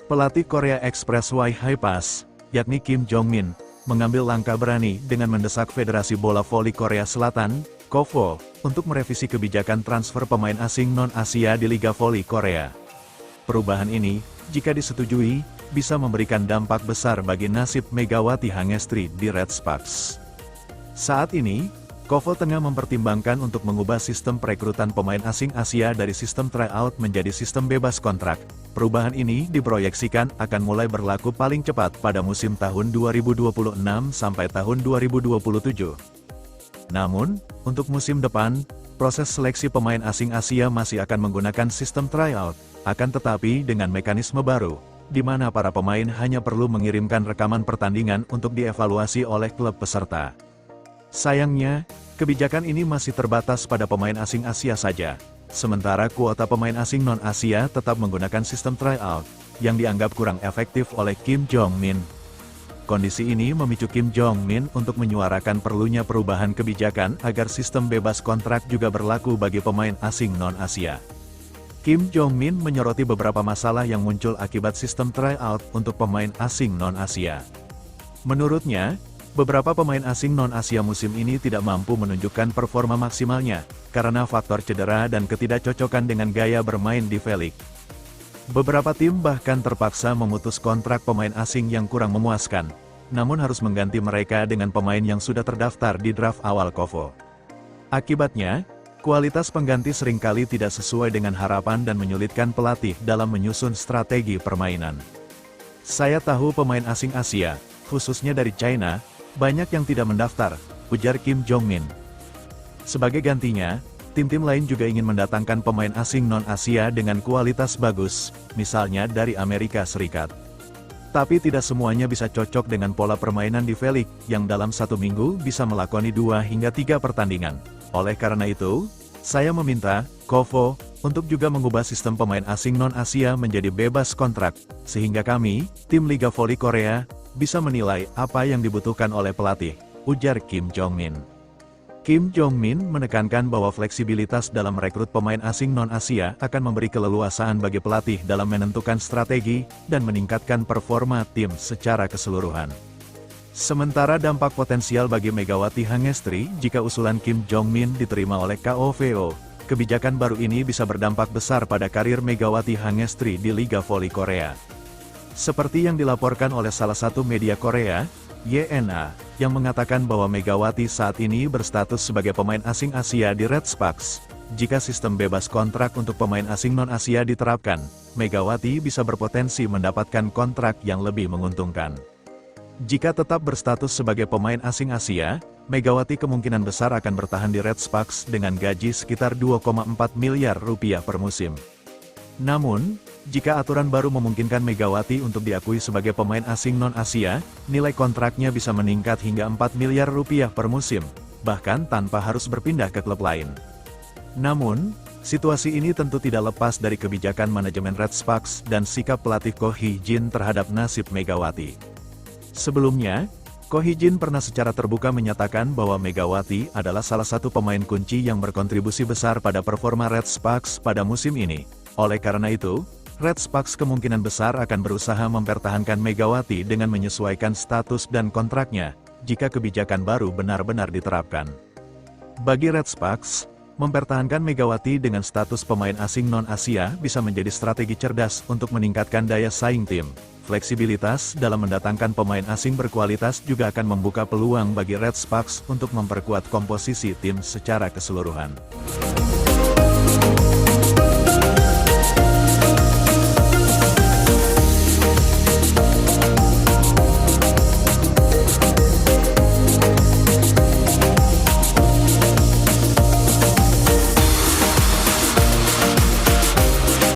Pelatih Korea Expressway High-Pass, yakni Kim Jong-min, mengambil langkah berani dengan mendesak Federasi Bola Voli Korea Selatan, KOVO, untuk merevisi kebijakan transfer pemain asing non-Asia di Liga Voli Korea. Perubahan ini, jika disetujui, bisa memberikan dampak besar bagi nasib Megawati Hangestri di Red Sparks. Saat ini, KOVO tengah mempertimbangkan untuk mengubah sistem perekrutan pemain asing Asia dari sistem tryout menjadi sistem bebas kontrak. Perubahan ini diproyeksikan akan mulai berlaku paling cepat pada musim tahun 2026 sampai tahun 2027. Namun, untuk musim depan, proses seleksi pemain asing Asia masih akan menggunakan sistem tryout, akan tetapi dengan mekanisme baru, di mana para pemain hanya perlu mengirimkan rekaman pertandingan untuk dievaluasi oleh klub peserta. Sayangnya, kebijakan ini masih terbatas pada pemain asing Asia saja, sementara kuota pemain asing non-Asia tetap menggunakan sistem tryout, yang dianggap kurang efektif oleh Kim Jong-min. Kondisi ini memicu Kim Jong-min untuk menyuarakan perlunya perubahan kebijakan agar sistem bebas kontrak juga berlaku bagi pemain asing non-Asia. Kim Jong-min menyoroti beberapa masalah yang muncul akibat sistem tryout untuk pemain asing non-Asia. Menurutnya, beberapa pemain asing non-Asia musim ini tidak mampu menunjukkan performa maksimalnya, karena faktor cedera dan ketidakcocokan dengan gaya bermain di V-League. Beberapa tim bahkan terpaksa memutus kontrak pemain asing yang kurang memuaskan, namun harus mengganti mereka dengan pemain yang sudah terdaftar di draft awal KOVO. Akibatnya, kualitas pengganti seringkali tidak sesuai dengan harapan dan menyulitkan pelatih dalam menyusun strategi permainan. Saya tahu pemain asing Asia, khususnya dari China, banyak yang tidak mendaftar, ujar Kim Jong-min. Sebagai gantinya, tim-tim lain juga ingin mendatangkan pemain asing non-Asia dengan kualitas bagus, misalnya dari Amerika Serikat. Tapi tidak semuanya bisa cocok dengan pola permainan di V-League, yang dalam satu minggu bisa melakoni 2 hingga 3 pertandingan. Oleh karena itu, saya meminta KOVO untuk juga mengubah sistem pemain asing non-Asia menjadi bebas kontrak, sehingga kami, tim Liga Voli Korea, bisa menilai apa yang dibutuhkan oleh pelatih, ujar Kim Jong-min. Kim Jong-min menekankan bahwa fleksibilitas dalam merekrut pemain asing non-Asia akan memberi keleluasaan bagi pelatih dalam menentukan strategi dan meningkatkan performa tim secara keseluruhan. Sementara dampak potensial bagi Megawati Hangestri jika usulan Kim Jong-min diterima oleh KOVO, kebijakan baru ini bisa berdampak besar pada karir Megawati Hangestri di Liga Voli Korea. Seperti yang dilaporkan oleh salah satu media Korea, YNA, yang mengatakan bahwa Megawati saat ini berstatus sebagai pemain asing Asia di Red Sparks. Jika sistem bebas kontrak untuk pemain asing non-Asia diterapkan, Megawati bisa berpotensi mendapatkan kontrak yang lebih menguntungkan. Jika tetap berstatus sebagai pemain asing Asia, Megawati kemungkinan besar akan bertahan di Red Sparks dengan gaji sekitar 2,4 miliar rupiah per musim. Namun, jika aturan baru memungkinkan Megawati untuk diakui sebagai pemain asing non-Asia, nilai kontraknya bisa meningkat hingga 4 miliar rupiah per musim, bahkan tanpa harus berpindah ke klub lain. Namun, situasi ini tentu tidak lepas dari kebijakan manajemen Red Sparks dan sikap pelatih Ko Hee-jin terhadap nasib Megawati. Sebelumnya, Ko Hee-jin pernah secara terbuka menyatakan bahwa Megawati adalah salah satu pemain kunci yang berkontribusi besar pada performa Red Sparks pada musim ini. Oleh karena itu, Red Sparks kemungkinan besar akan berusaha mempertahankan Megawati dengan menyesuaikan status dan kontraknya, jika kebijakan baru benar-benar diterapkan. Bagi Red Sparks, mempertahankan Megawati dengan status pemain asing non-Asia bisa menjadi strategi cerdas untuk meningkatkan daya saing tim. Fleksibilitas dalam mendatangkan pemain asing berkualitas juga akan membuka peluang bagi Red Sparks untuk memperkuat komposisi tim secara keseluruhan.